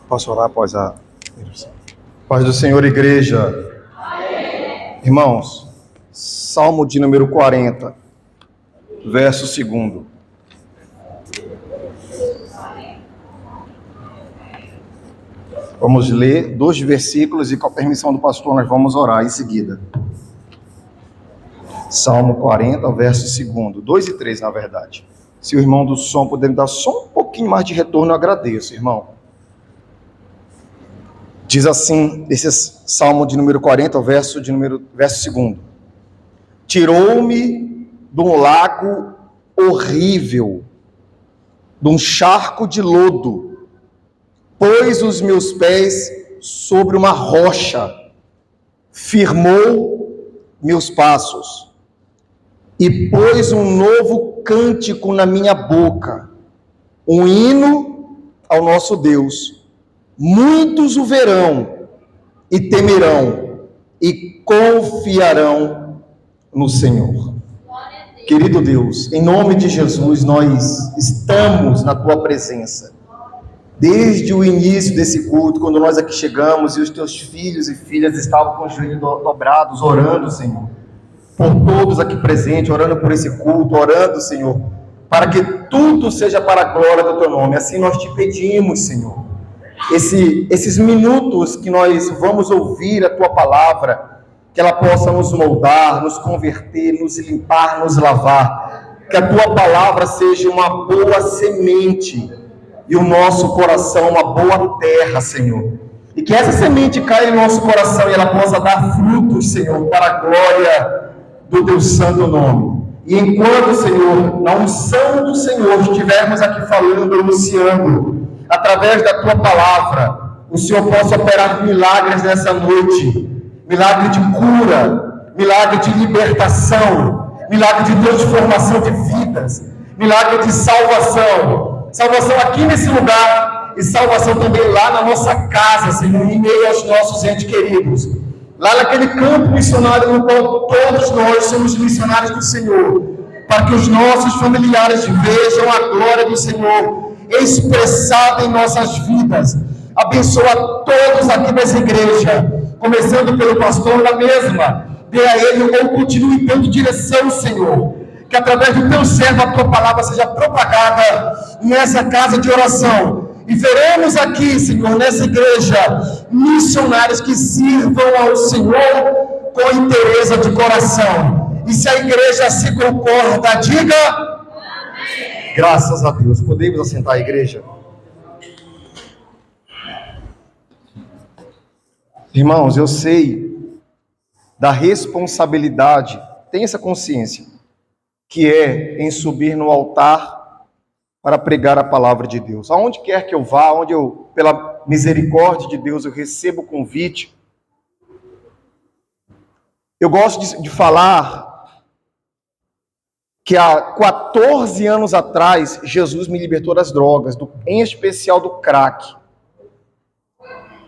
Posso orar após a... Paz do Senhor, igreja. Amém. Irmãos, Salmo de número 40, verso 2. Vamos ler 2 versículos e, com a permissão do pastor, nós vamos orar em seguida. Salmo 40, verso 2. 2 e 3, na verdade. Se o irmão do som puder me dar só um pouquinho mais de retorno, eu agradeço, irmão. Diz assim, esse Salmo de número 40, verso 2. Tirou-me de um lago horrível, de um charco de lodo, pôs os meus pés sobre uma rocha, firmou meus passos, e pôs um novo cântico na minha boca, um hino ao nosso Deus. Muitos o verão e temerão e confiarão no Senhor. Querido Deus, em nome de Jesus, nós estamos na Tua presença. Desde o início desse culto, quando nós aqui chegamos e os Teus filhos e filhas estavam com os joelhos dobrados, orando, Senhor, por todos aqui presentes, orando por esse culto, orando, Senhor, para que tudo seja para a glória do Teu nome. Assim nós te pedimos, Senhor. Esses minutos que nós vamos ouvir a Tua palavra, que ela possa nos moldar, nos converter, nos limpar, nos lavar, que a Tua palavra seja uma boa semente e o nosso coração uma boa terra, Senhor, e que essa semente caia em nosso coração e ela possa dar frutos, Senhor, para a glória do Teu santo nome. E enquanto, Senhor, na unção do Senhor estivermos aqui falando, anunciando, através da Tua palavra, o Senhor possa operar milagres nessa noite, milagre de cura, milagre de libertação, milagre de transformação de vidas, milagre de salvação, salvação aqui nesse lugar e salvação também lá na nossa casa, Senhor, em meio aos nossos entes queridos, lá naquele campo missionário no qual todos nós somos missionários do Senhor, para que os nossos familiares vejam a glória do Senhor expressada em nossas vidas. Abençoa todos aqui nessa igreja, começando pelo pastor da mesma, dê a ele ou continue dando direção, Senhor, que através do Teu servo a Tua palavra seja propagada nessa casa de oração, e veremos aqui, Senhor, nessa igreja, missionários que sirvam ao Senhor com inteireza de coração, e se a igreja se concorda, diga graças a Deus. Podemos assentar a igreja? Irmãos, eu sei da responsabilidade, tenha essa consciência, que é em subir no altar para pregar a palavra de Deus. Aonde quer que eu vá, onde eu, pela misericórdia de Deus, eu recebo o convite, eu gosto de falar que há 14 anos atrás, Jesus me libertou das drogas, em especial do crack.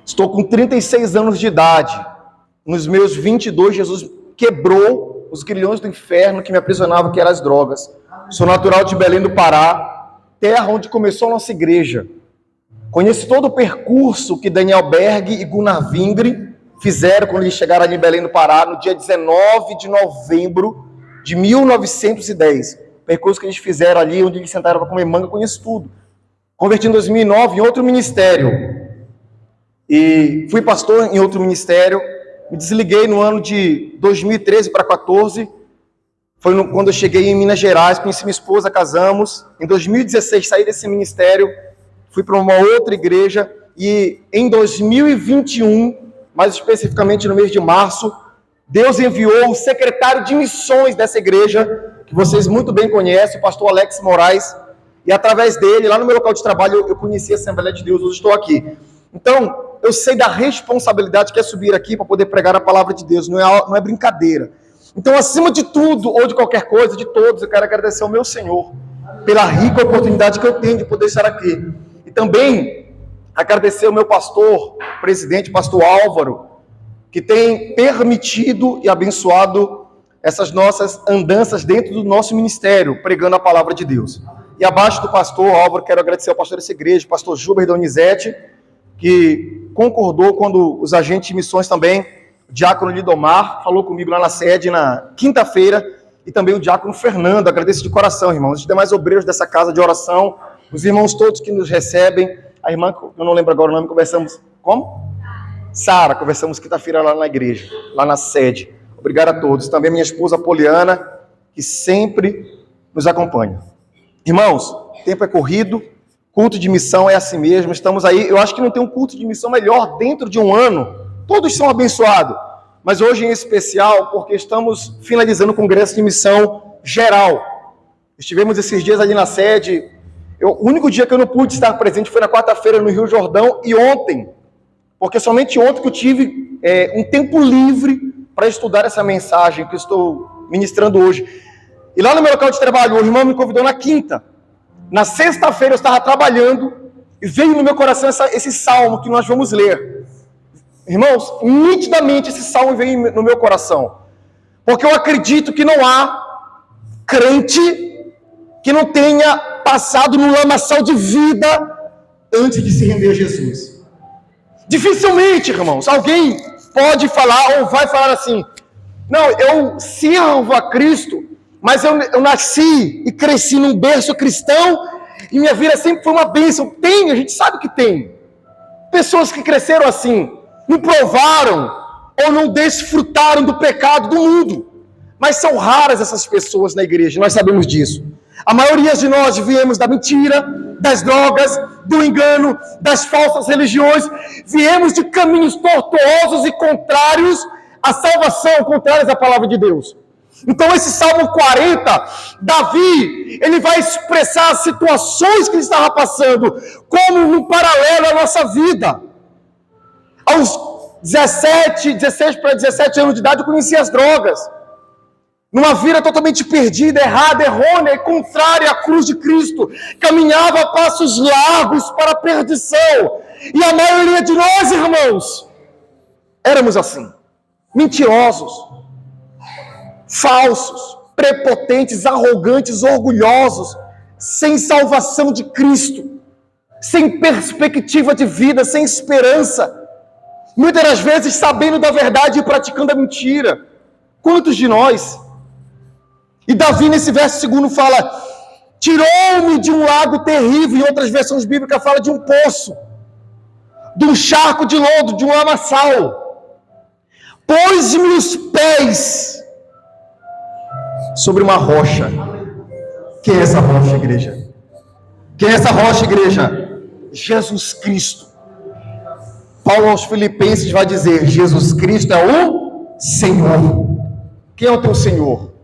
Estou com 36 anos de idade. Nos meus 22, Jesus quebrou os grilhões do inferno que me aprisionavam, que eram as drogas. Sou natural de Belém do Pará, terra onde começou a nossa igreja. Conheço todo o percurso que Daniel Berg e Gunnar Vingre fizeram quando eles chegaram ali em Belém do Pará, no dia 19 de novembro de 1910, percurso que eles fizeram ali, onde eles sentaram para comer manga, conheço tudo. Converti em 2009 em outro ministério, e fui pastor em outro ministério, me desliguei no ano de 2013 para 2014, foi quando eu cheguei em Minas Gerais, conheci minha esposa, casamos, em 2016 saí desse ministério, fui para uma outra igreja, e em 2021, mais especificamente no mês de março, Deus enviou o secretário de missões dessa igreja, que vocês muito bem conhecem, o pastor Alex Moraes, e através dele, lá no meu local de trabalho, eu conheci a Assembleia de Deus, hoje estou aqui. Então, eu sei da responsabilidade que é subir aqui para poder pregar a palavra de Deus, não é brincadeira. Então, acima de tudo, ou de qualquer coisa, de todos, eu quero agradecer ao meu Senhor, pela rica oportunidade que eu tenho de poder estar aqui. E também agradecer ao meu pastor, presidente, pastor Álvaro, que tem permitido e abençoado essas nossas andanças dentro do nosso ministério, pregando a palavra de Deus. E abaixo do pastor Álvaro, quero agradecer ao pastor dessa igreja, o pastor Gilber Donizete, que concordou quando os agentes de missões também, o diácono Lidomar, falou comigo lá na sede na quinta-feira, e também o diácono Fernando. Agradeço de coração, irmãos, os demais obreiros dessa casa de oração, os irmãos todos que nos recebem, a irmã, eu não lembro agora o nome, conversamos, como? Sara, conversamos quinta-feira lá na igreja, lá na sede. Obrigado a todos. Também minha esposa Poliana, que sempre nos acompanha. Irmãos, o tempo é corrido, culto de missão é assim mesmo, estamos aí, eu acho que não tem um culto de missão melhor dentro de um ano, todos são abençoados, mas hoje em especial, porque estamos finalizando o congresso de missão geral. Estivemos esses dias ali na sede, o único dia que eu não pude estar presente foi na quarta-feira no Rio Jordão, e ontem, porque somente ontem que eu tive um tempo livre para estudar essa mensagem que eu estou ministrando hoje. E lá no meu local de trabalho, o irmão me convidou na quinta. Na sexta-feira eu estava trabalhando e veio no meu coração esse salmo que nós vamos ler. Irmãos, nitidamente esse salmo veio no meu coração. Porque eu acredito que não há crente que não tenha passado no lamaçal de vida antes de se render a Jesus. Dificilmente, irmãos, alguém pode falar ou vai falar assim: não, eu sirvo a Cristo, mas eu nasci e cresci num berço cristão e minha vida sempre foi uma bênção. Tem, a gente sabe que tem. Pessoas que cresceram assim, não provaram ou não desfrutaram do pecado do mundo. Mas são raras essas pessoas na igreja, nós sabemos disso. A maioria de nós viemos da mentira, das drogas, do engano, das falsas religiões. Viemos de caminhos tortuosos e contrários à salvação, contrários à palavra de Deus. Então esse Salmo 40, Davi, ele vai expressar as situações que ele estava passando, como um paralelo à nossa vida. Aos 16 para 17 anos de idade, eu conheci as drogas. Numa vida totalmente perdida, errada, errônea e contrária à cruz de Cristo. Caminhava a passos largos para a perdição. E a maioria de nós, irmãos, éramos assim. Mentirosos, falsos, prepotentes, arrogantes, orgulhosos, sem salvação de Cristo, sem perspectiva de vida, sem esperança. Muitas das vezes sabendo da verdade e praticando a mentira. Quantos de nós? E Davi, nesse verso 2, fala: tirou-me de um lago terrível. Em outras versões bíblicas fala de um poço, de um charco de lodo, de um lamaçal. Pôs-me os pés sobre uma rocha. Quem é essa rocha, igreja? Quem é essa rocha, igreja? Jesus Cristo. Paulo aos Filipenses vai dizer: Jesus Cristo é o Senhor. Quem é o teu Senhor?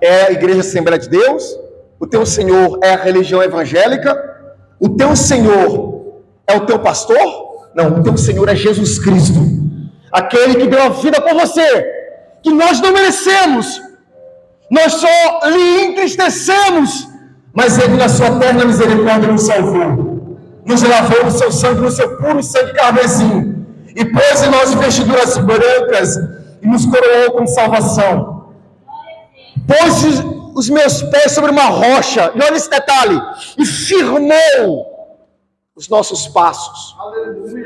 É a Igreja Assembleia de Deus? O teu Senhor é a religião evangélica? O teu Senhor é o teu pastor? Não, o teu Senhor é Jesus Cristo. Aquele que deu a vida por você, que nós não merecemos. Nós só lhe entristecemos, mas Ele, na sua eterna misericórdia, nos salvou. Nos lavou no seu sangue, no seu puro sangue carmesim, e pôs em nós vestiduras brancas, e nos coroou com salvação. Pôs os meus pés sobre uma rocha, e olha esse detalhe, e firmou os nossos passos.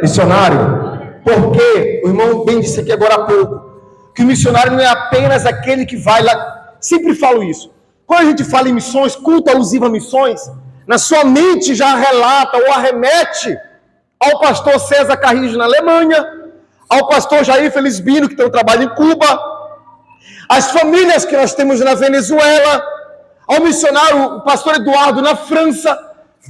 Missionário, porque o irmão bem disse aqui agora há pouco, que o missionário não é apenas aquele que vai lá, sempre falo isso, quando a gente fala em missões, culto alusivo a missões, na sua mente já relata ou arremete ao pastor César Carrijo na Alemanha, ao pastor Jair Felizbino, que tem um trabalho em Cuba, as famílias que nós temos na Venezuela, ao missionário, o pastor Eduardo na França,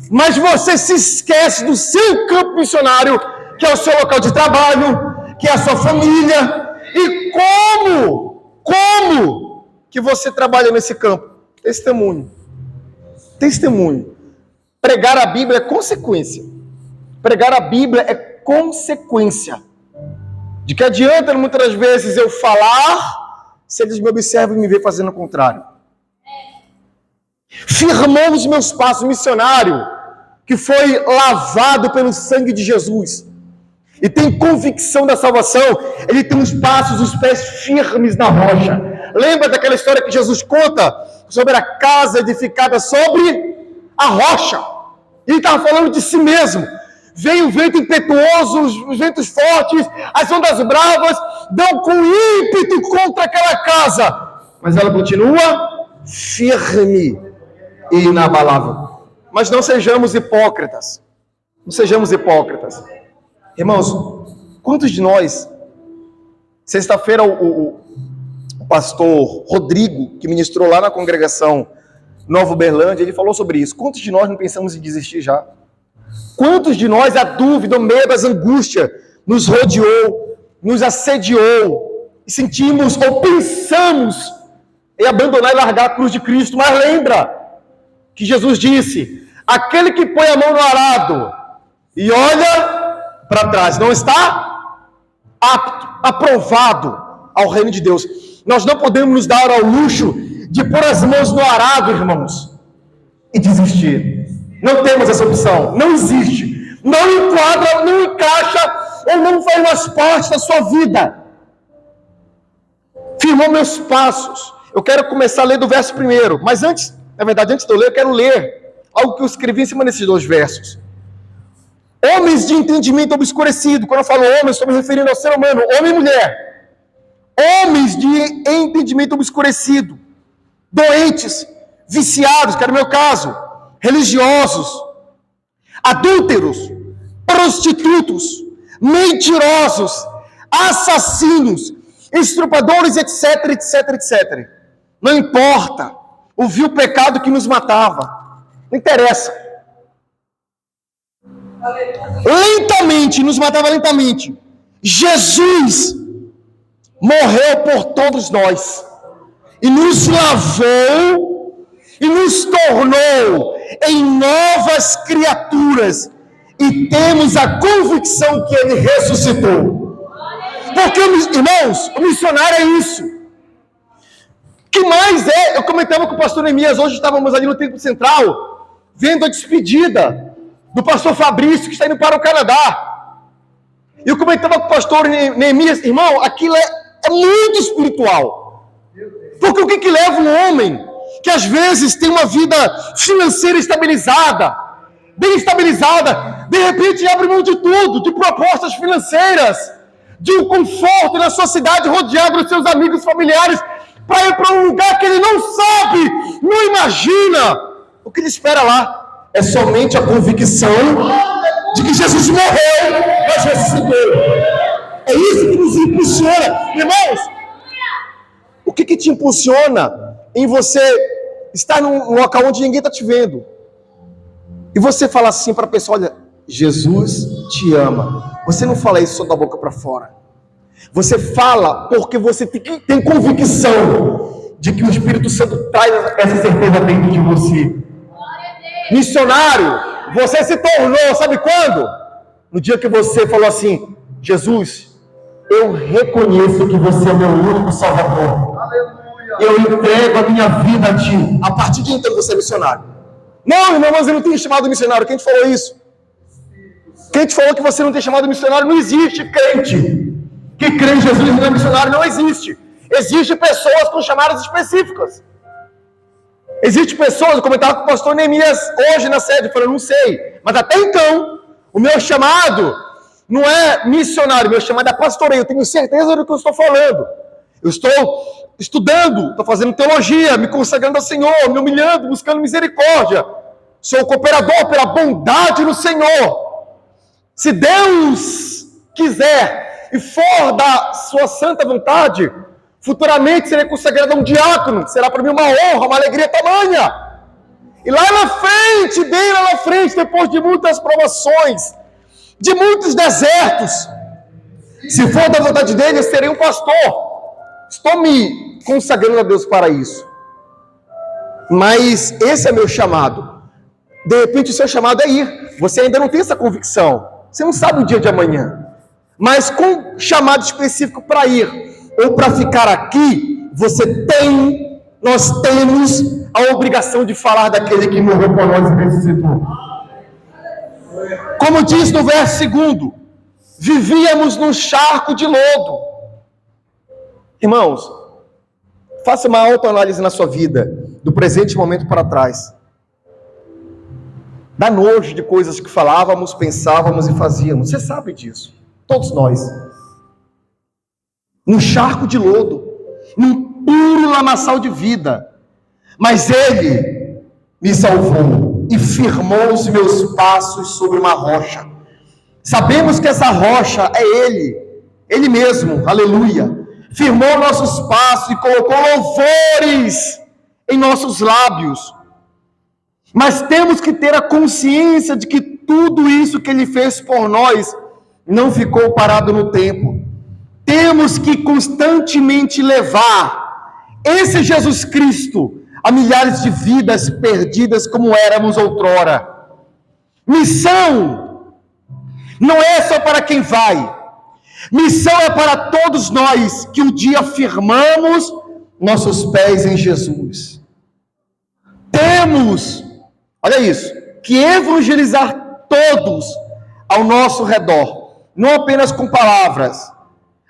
mas você se esquece do seu campo missionário, que é o seu local de trabalho, que é a sua família. E como que você trabalha nesse campo? Testemunho. Pregar a Bíblia é consequência. Pregar a Bíblia é consequência. De que adianta muitas das vezes eu falar se eles me observam e me veem fazendo o contrário? Firmou os meus passos, missionário, que foi lavado pelo sangue de Jesus e tem convicção da salvação, ele tem os passos, os pés firmes na rocha. Lembra daquela história que Jesus conta sobre a casa edificada sobre a rocha? Ele estava falando de si mesmo. vem o vento impetuoso, os ventos fortes, as ondas bravas, dão com ímpeto contra aquela casa, mas ela continua firme e inabalável. Mas não sejamos hipócritas. Não sejamos hipócritas. Irmãos, quantos de nós, sexta-feira o pastor Rodrigo, que ministrou lá na congregação Nova Uberlândia, ele falou sobre isso. Quantos de nós não pensamos em desistir já? Quantos de nós a dúvida, o medo, as angústias nos rodeou, nos assediou, e sentimos ou pensamos em abandonar e largar a cruz de Cristo? Mas lembra que Jesus disse: aquele que põe a mão no arado e olha para trás não está apto, aprovado ao reino de Deus. Nós não podemos nos dar ao luxo de pôr as mãos no arado, irmãos, e desistir. Não temos essa opção, não existe. Não enquadra, não encaixa ou não faz mais parte da sua vida. Firmou meus passos. Eu quero começar a ler do verso primeiro, mas antes de eu ler, eu quero ler algo que eu escrevi em cima desses 2 versos. Homens de entendimento obscurecido. Quando eu falo homens, estou me referindo ao ser humano, homem e mulher. Homens de entendimento obscurecido, doentes, viciados, que era o meu caso, religiosos, adúlteros, prostitutos, mentirosos, assassinos, estrupadores, etc, etc, etc. Não importa o vil pecado que nos matava, não interessa. Lentamente, nos matava lentamente. Jesus morreu por todos nós e nos lavou e nos tornou em novas criaturas, e temos a convicção que Ele ressuscitou. Porque, irmãos, o missionário é isso. Que mais é? Eu comentava com o pastor Neemias, hoje estávamos ali no Templo Central, vendo a despedida do pastor Fabrício, que está indo para o Canadá. E eu comentava com o pastor Neemias, irmão, aquilo é muito espiritual. Porque o que leva um homem que às vezes tem uma vida financeira estabilizada, bem estabilizada, de repente abre mão de tudo, de propostas financeiras, de um conforto na sua cidade, rodeado dos seus amigos, familiares, para ir para um lugar que ele não sabe, não imagina. O que ele espera lá é somente a convicção de que Jesus morreu, mas ressuscitou. É isso que nos impulsiona. Irmãos, o que te impulsiona em você estar num local onde ninguém está te vendo? E você fala assim para a pessoa: olha, Jesus te ama. Você não fala isso só da boca para fora. Você fala porque você tem convicção de que o Espírito Santo traz essa certeza dentro de você. Missionário, você se tornou, sabe quando? No dia que você falou assim: Jesus, eu reconheço que você é meu único Salvador. Eu entrego a minha vida a Ti. A partir de então você é missionário. Não, irmão, mas eu não tenho chamado missionário. Quem te falou isso? Quem te falou que você não tem chamado missionário? Não existe crente que crê em Jesus e não é missionário. Não existe. Existem pessoas com chamadas específicas. Existem pessoas, eu comentava com o pastor Neemias hoje na sede, falando, não sei. Mas até então, o meu chamado não é missionário, meu chamado é pastoreio. Eu tenho certeza do que eu estou falando. Eu estou estudando, estou fazendo teologia, me consagrando ao Senhor, me humilhando, buscando misericórdia. Sou cooperador pela bondade no Senhor. Se Deus quiser e for da sua santa vontade, futuramente serei consagrado a um diácono. Será para mim uma honra, uma alegria tamanha. E lá na frente, bem lá na frente, depois de muitas provações, de muitos desertos, se for da vontade dele, eu serei um pastor. Estou me consagrando a Deus para isso. Mas esse é meu chamado. De repente o seu chamado é ir. Você ainda não tem essa convicção. Você não sabe o dia de amanhã. Mas com chamado específico para ir ou para ficar aqui, nós temos a obrigação de falar daquele que morreu por nós e ressuscitou. Como diz no verso 2, vivíamos num charco de lodo. Irmãos, faça uma autoanálise na sua vida, do presente momento para trás. Dá nojo de coisas que falávamos, pensávamos e fazíamos. Você sabe disso. Todos nós. Num charco de lodo, num puro lamaçal de vida. Mas Ele me salvou e firmou os meus passos sobre uma rocha. Sabemos que essa rocha é Ele mesmo, aleluia. Firmou nossos passos e colocou louvores em nossos lábios. Mas temos que ter a consciência de que tudo isso que Ele fez por nós não ficou parado no tempo. Temos que constantemente levar esse Jesus Cristo a milhares de vidas perdidas como éramos outrora. Missão não é só para quem vai. Missão é para todos nós que um dia firmamos nossos pés em Jesus. Temos, olha isso, que evangelizar todos ao nosso redor, não apenas com palavras,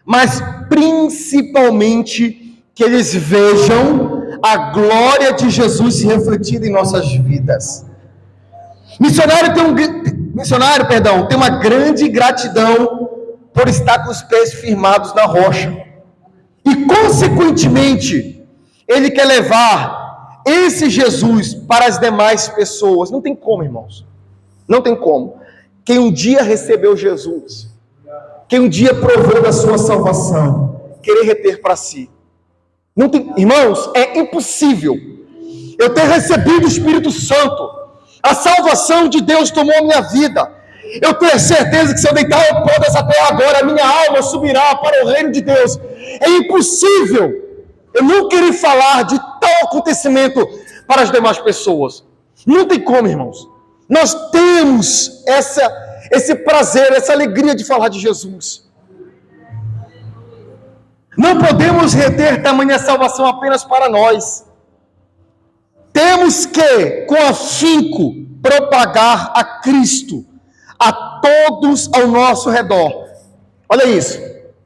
mas principalmente que eles vejam a glória de Jesus refletida em nossas vidas. Missionário tem uma grande gratidão por estar com os pés firmados na rocha. E, consequentemente, ele quer levar esse Jesus para as demais pessoas. Não tem como, irmãos. Não tem como. Quem um dia recebeu Jesus, quem um dia provou da sua salvação, querer reter para si. Não tem, irmãos, é impossível eu ter recebido o Espírito Santo. A salvação de Deus tomou a minha vida. Eu tenho certeza que se eu deitar o pó dessa terra agora, a minha alma subirá para o reino de Deus. É impossível eu não querer falar de tal acontecimento para as demais pessoas. Não tem como, irmãos. Nós temos esse prazer, essa alegria de falar de Jesus. Não podemos reter tamanha salvação apenas para nós. Temos que, com afinco, propagar a Cristo a todos ao nosso redor. Olha isso.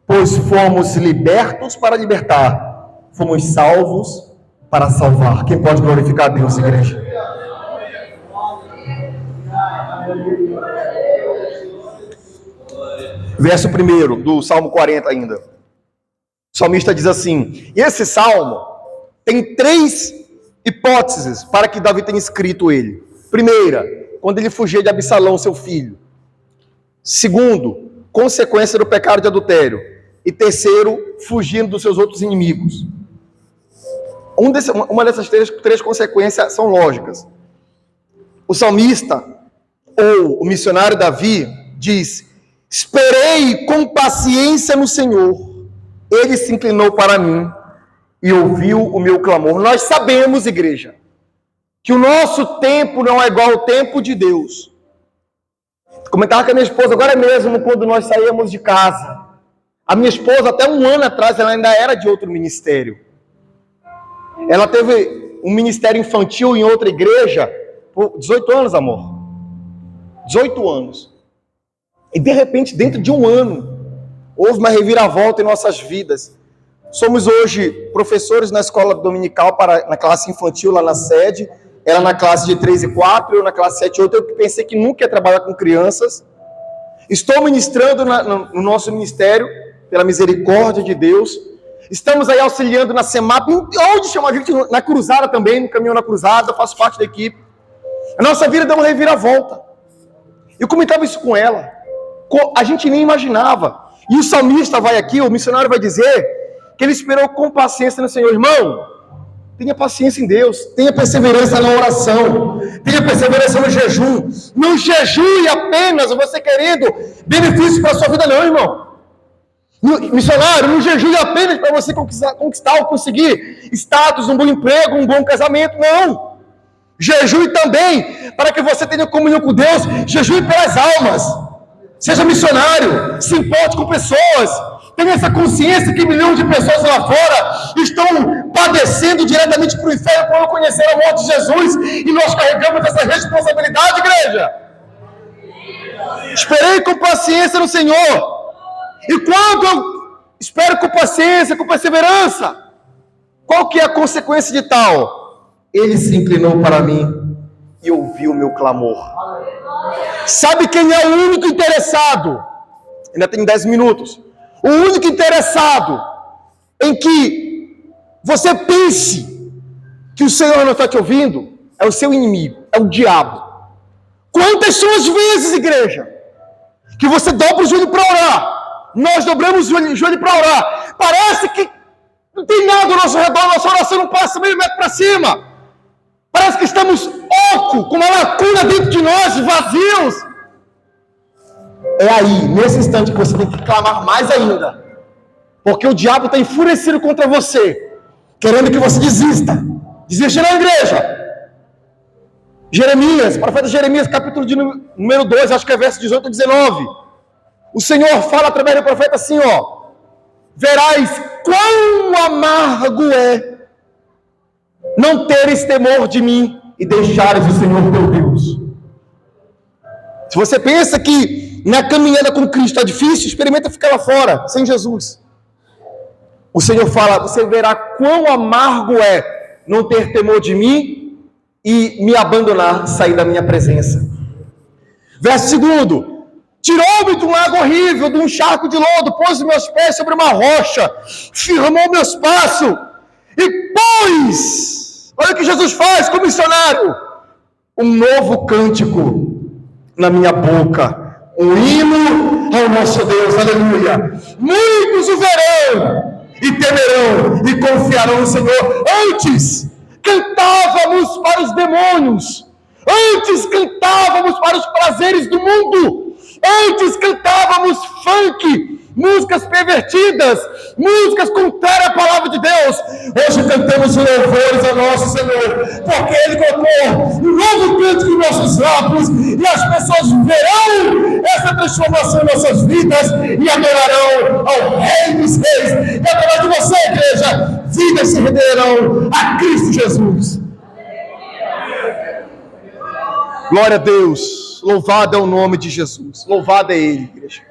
Pois fomos libertos para libertar, fomos salvos para salvar. Quem pode glorificar a Deus, igreja? Verso 1 do Salmo 40 ainda. O salmista diz assim, e esse salmo tem 3 hipóteses para que Davi tenha escrito ele. Primeira, quando ele fugia de Absalão, seu filho. Segundo, consequência do pecado de adultério. E terceiro, fugindo dos seus outros inimigos. Uma dessas três consequências são lógicas. O salmista, ou o missionário Davi, diz, esperei com paciência no Senhor. Ele se inclinou para mim e ouviu o meu clamor. Nós sabemos, igreja, que o nosso tempo não é igual ao tempo de Deus. Comentava com a minha esposa agora mesmo, quando nós saímos de casa. A minha esposa, até um ano atrás, ela ainda era de outro ministério. Ela teve um ministério infantil em outra igreja por 18 anos, amor. 18 anos. E de repente, dentro de um ano, houve uma reviravolta em nossas vidas. Somos hoje professores na escola dominical, na classe infantil lá na sede. Ela na classe de 3 e 4, eu na classe 7 e 8. Eu pensei que nunca ia trabalhar com crianças. Estou ministrando no nosso ministério, pela misericórdia de Deus. Estamos aí auxiliando na SEMAP, onde chama a gente, na Cruzada também, no Caminhão na Cruzada, faço parte da equipe. A nossa vida deu uma reviravolta. Eu comentava isso com ela. A gente nem imaginava. E o salmista vai aqui, o missionário vai dizer que ele esperou com paciência no Senhor. Irmão, tenha paciência em Deus, tenha perseverança na oração, tenha perseverança no jejum. Não jejue apenas você querendo benefícios para a sua vida, não, irmão. Missionário, não jejue apenas para você conquistar ou conseguir status, um bom emprego, um bom casamento, não. Jejue também para que você tenha comunhão com Deus, jejue pelas almas. Seja missionário, se importe com pessoas, tenha essa consciência que milhões de pessoas lá fora estão padecendo diretamente para o inferno por não conhecer a morte de Jesus, e nós carregamos essa responsabilidade, igreja. Esperei com paciência no Senhor, e quando eu espero com paciência, com perseverança, qual que é a consequência de tal? Ele se inclinou para mim e ouviu o meu clamor. Sabe quem é o único interessado? Ainda tem 10 minutos. O único interessado em que você pense que o Senhor não está te ouvindo é o seu inimigo, é o diabo. Quantas são as vezes, igreja, que você dobra o joelho para orar? Nós dobramos o joelho para orar. Parece que não tem nada ao nosso redor, nossa oração não passa meio metro para cima. Parece que estamos ocos, com uma lacuna dentro de nós, vazios. É aí, nesse instante, que você tem que clamar mais ainda. Porque o diabo está enfurecido contra você, querendo que você desista. Desista na igreja. Jeremias, profeta Jeremias, capítulo de número 2, acho que é verso 18 e 19. O Senhor fala através do profeta assim, ó. Verás quão amargo é não teres temor de mim e deixares o Senhor teu Deus. Se você pensa que na caminhada com Cristo está difícil, experimenta ficar lá fora, sem Jesus. O Senhor fala, você verá quão amargo é não ter temor de mim e me abandonar, sair da minha presença. Verso 2: tirou-me de um lago horrível, de um charco de lodo, pôs os meus pés sobre uma rocha, firmou meus passos, e pôs, olha o que Jesus faz como missionário, um novo cântico na minha boca, um hino ao nosso Deus, aleluia. Muitos o verão, e temerão, e confiarão no Senhor. Antes cantávamos para os demônios, antes cantávamos para os prazeres do mundo, antes cantávamos funk, músicas pervertidas, músicas contrárias à palavra de Deus. Hoje cantamos louvores ao nosso Senhor, porque Ele colocou um novo cântico em nossos lábios, e as pessoas verão essa transformação em nossas vidas e adorarão ao Rei dos Reis. E através de você, igreja, vidas se renderão a Cristo Jesus. Glória a Deus, louvado é o nome de Jesus, louvado é Ele, igreja.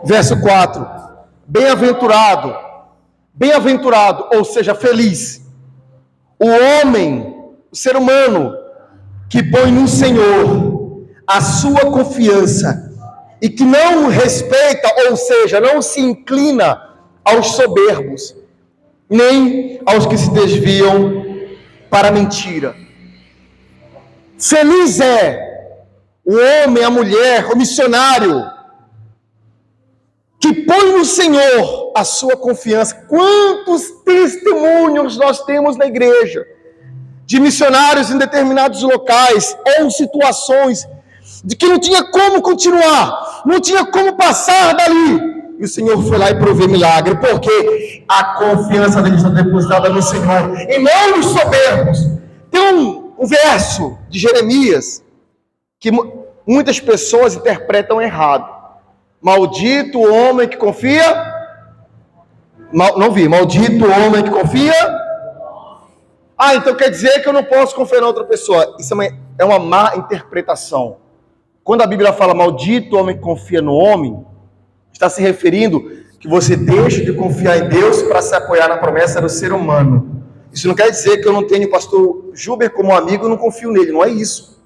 Verso 4, bem-aventurado, ou seja, feliz, o homem, o ser humano, que põe no Senhor a sua confiança, e que não respeita, ou seja, não se inclina aos soberbos, nem aos que se desviam para a mentira. Feliz é o homem, a mulher, o missionário, que põe no Senhor a sua confiança. Quantos testemunhos nós temos na igreja, de missionários em determinados locais, ou situações, de que não tinha como continuar, não tinha como passar dali, e o Senhor foi lá e proveu milagre, porque a confiança deles está depositada no Senhor, e não nos soberbos. Tem um verso de Jeremias, que muitas pessoas interpretam errado. Maldito o homem que confia. Maldito o homem que confia. Então quer dizer que eu não posso confiar na outra pessoa. Isso é uma má interpretação. Quando a Bíblia fala maldito o homem que confia no homem, está se referindo que você deixa de confiar em Deus para se apoiar na promessa do ser humano. Isso não quer dizer que eu não tenho o pastor Juber como amigo e não confio nele. Não é isso.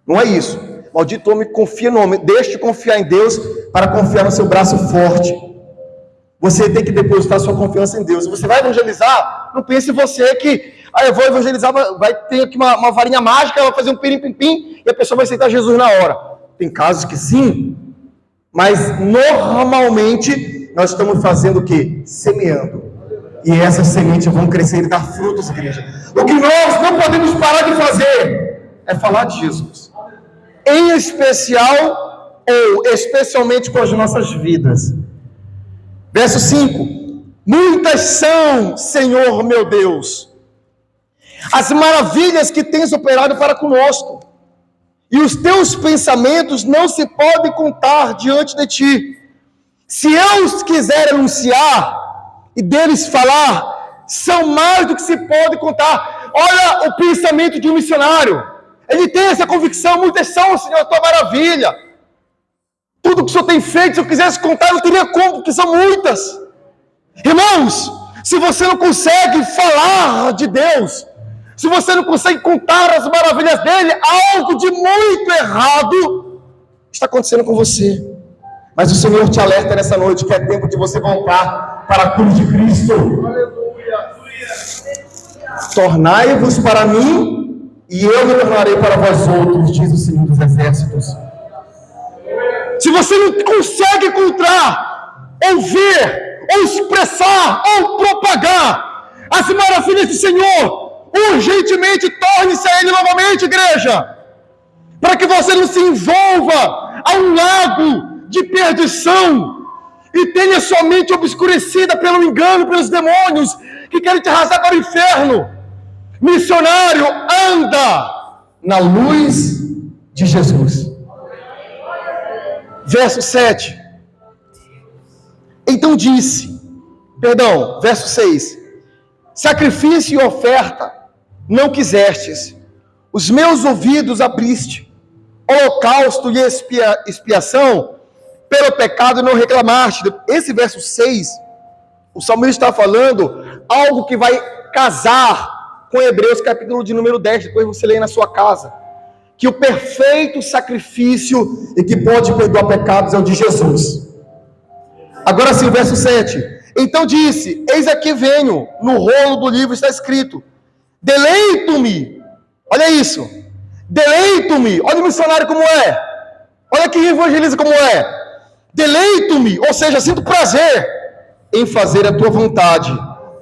Não é isso. Maldito homem que confia no homem. Deixe de confiar em Deus para confiar no seu braço forte. Você tem que depositar sua confiança em Deus. Você vai evangelizar, não pense em você que eu vou evangelizar, vai ter aqui uma varinha mágica, vai fazer um pirim-pim-pim e a pessoa vai aceitar Jesus na hora. Tem casos que sim, mas normalmente nós estamos fazendo o quê? Semeando. E essas sementes vão crescer e dar frutos, igreja. O que nós não podemos parar de fazer é falar de Jesus. Em especial, ou especialmente com as nossas vidas. Verso 5. Muitas são, Senhor meu Deus, as maravilhas que tens operado para conosco, e os teus pensamentos não se podem contar diante de ti. Se eu os quiser anunciar e deles falar, são mais do que se pode contar. Olha o pensamento de um missionário. Ele tem essa convicção, muitas são, Senhor, a tua maravilha. Tudo que o Senhor tem feito, se eu quisesse contar, não teria como, porque são muitas. Irmãos, se você não consegue falar de Deus, se você não consegue contar as maravilhas dele, algo de muito errado está acontecendo com você. Mas o Senhor te alerta nessa noite que é tempo de você voltar para a cruz de Cristo. Tornai-vos para mim e eu me tornarei para vós outros, diz o Senhor dos Exércitos. Se você não consegue encontrar, ou ver, ou expressar, ou propagar as maravilhas do Senhor, urgentemente torne-se a Ele novamente, igreja, para que você não se envolva a um lago de perdição e tenha sua mente obscurecida pelo engano, pelos demônios que querem te arrastar para o inferno. Missionário, anda na luz de Jesus. Verso 7. Então disse, verso 6. Sacrifício e oferta não quisestes, os meus ouvidos abriste, holocausto e expiação pelo pecado não reclamaste. Esse verso 6, o salmista está falando algo que vai casar com Hebreus capítulo de número 10, depois você lê na sua casa, que o perfeito sacrifício e que pode perdoar pecados é o de Jesus. Agora sim, verso 7. Então disse, eis aqui venho, no rolo do livro está escrito, deleito-me, olha isso, deleito-me, olha o missionário como é, olha quem evangeliza como é, deleito-me, ou seja, sinto prazer em fazer a tua vontade,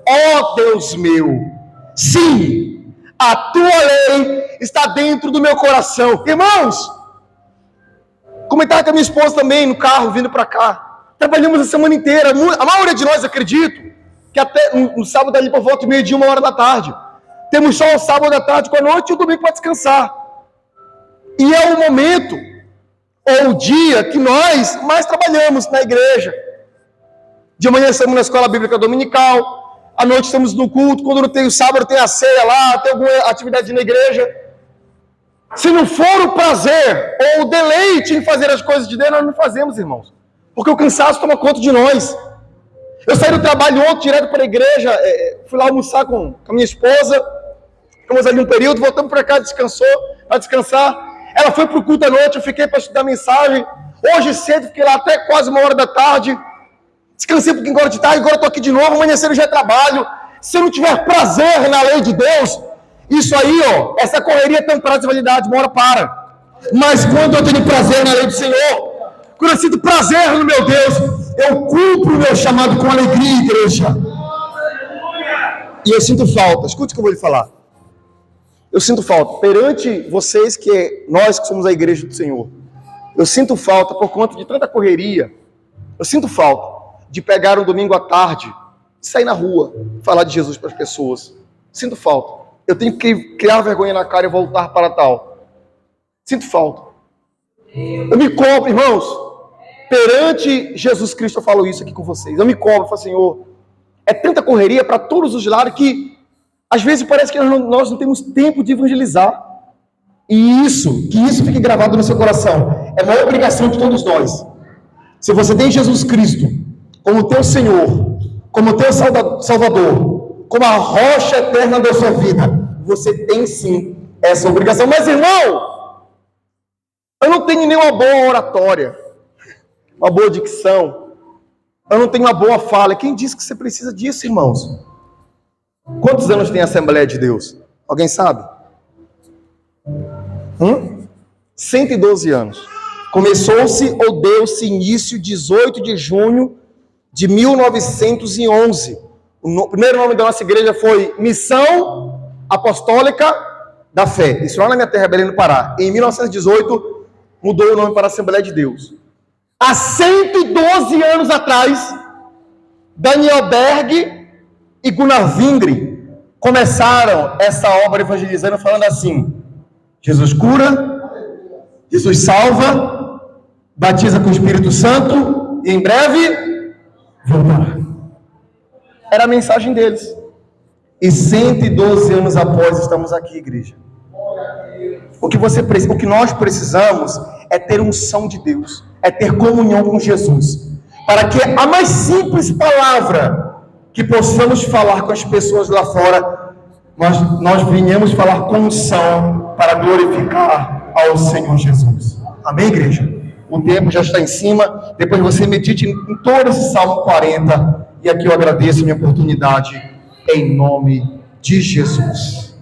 ó Deus meu, sim, a tua lei está dentro do meu coração. Irmãos, comentava com a minha esposa também no carro, vindo para cá, trabalhamos a semana inteira, a maioria de nós, acredito, que até no sábado ali por volta de meio-dia, 1 hora da tarde, temos só o sábado à tarde com a noite e o domingo para descansar, e é o momento, ou o dia que nós mais trabalhamos na igreja. De manhã estamos na escola bíblica dominical, à noite estamos no culto, quando não tem o sábado tem a ceia lá, tem alguma atividade na igreja. Se não for o prazer ou o deleite em fazer as coisas de Deus, nós não fazemos, irmãos, porque o cansaço toma conta de nós. Eu saí do trabalho ontem, direto para a igreja, fui lá almoçar com a minha esposa, ficamos ali um período, voltamos para cá, para descansar. Ela foi para o culto à noite, eu fiquei para estudar a mensagem. Hoje cedo, fiquei lá até quase 1 hora da tarde. Descansei um pouquinho agora de tarde, agora estou aqui de novo, amanhã cedo já é trabalho. Se eu não tiver prazer na lei de Deus, isso aí, essa correria temporária de validade, uma hora para. Mas quando eu tenho prazer na lei do Senhor, quando eu sinto prazer no meu Deus, eu cumpro o meu chamado com alegria, igreja. E eu sinto falta, escute o que eu vou lhe falar. Eu sinto falta, perante vocês, nós que somos a igreja do Senhor, eu sinto falta por conta de tanta correria, eu sinto falta de pegar um domingo à tarde, sair na rua, falar de Jesus para as pessoas. Sinto falta. Eu tenho que criar vergonha na cara e voltar para tal. Sinto falta. Eu me cobro, irmãos, perante Jesus Cristo eu falo isso aqui com vocês. Eu me cobro, eu falo, Senhor, é tanta correria para todos os lados que às vezes parece que nós não temos tempo de evangelizar. E que isso fique gravado no seu coração. É uma obrigação de todos nós. Se você tem Jesus Cristo como teu Senhor, como teu Salvador, como a rocha eterna da sua vida, você tem sim essa obrigação. Mas, irmão, eu não tenho nenhuma boa oratória, uma boa dicção, eu não tenho uma boa fala. Quem disse que você precisa disso, irmãos? Quantos anos tem a Assembleia de Deus? Alguém sabe? 112 anos. Começou-se ou deu-se início 18 de junho de 1911. O primeiro nome da nossa igreja foi Missão Apostólica da Fé. Isso lá na minha terra, Belém do Pará. Em 1918, mudou o nome para Assembleia de Deus. Há 112 anos atrás, Daniel Berg e Gunnar Vingre começaram essa obra evangelizando, falando assim: Jesus cura, Jesus salva, batiza com o Espírito Santo e em breve voltará. Era a mensagem deles. E 112 anos após estamos aqui, igreja. O que nós precisamos é ter unção de Deus, é ter comunhão com Jesus, para que a mais simples palavra que possamos falar com as pessoas lá fora nós venhamos falar com unção para glorificar ao Senhor Jesus. Amém, igreja? O tempo já está em cima. Depois você medite em todo esse Salmo 40. E aqui eu agradeço a minha oportunidade, em nome de Jesus.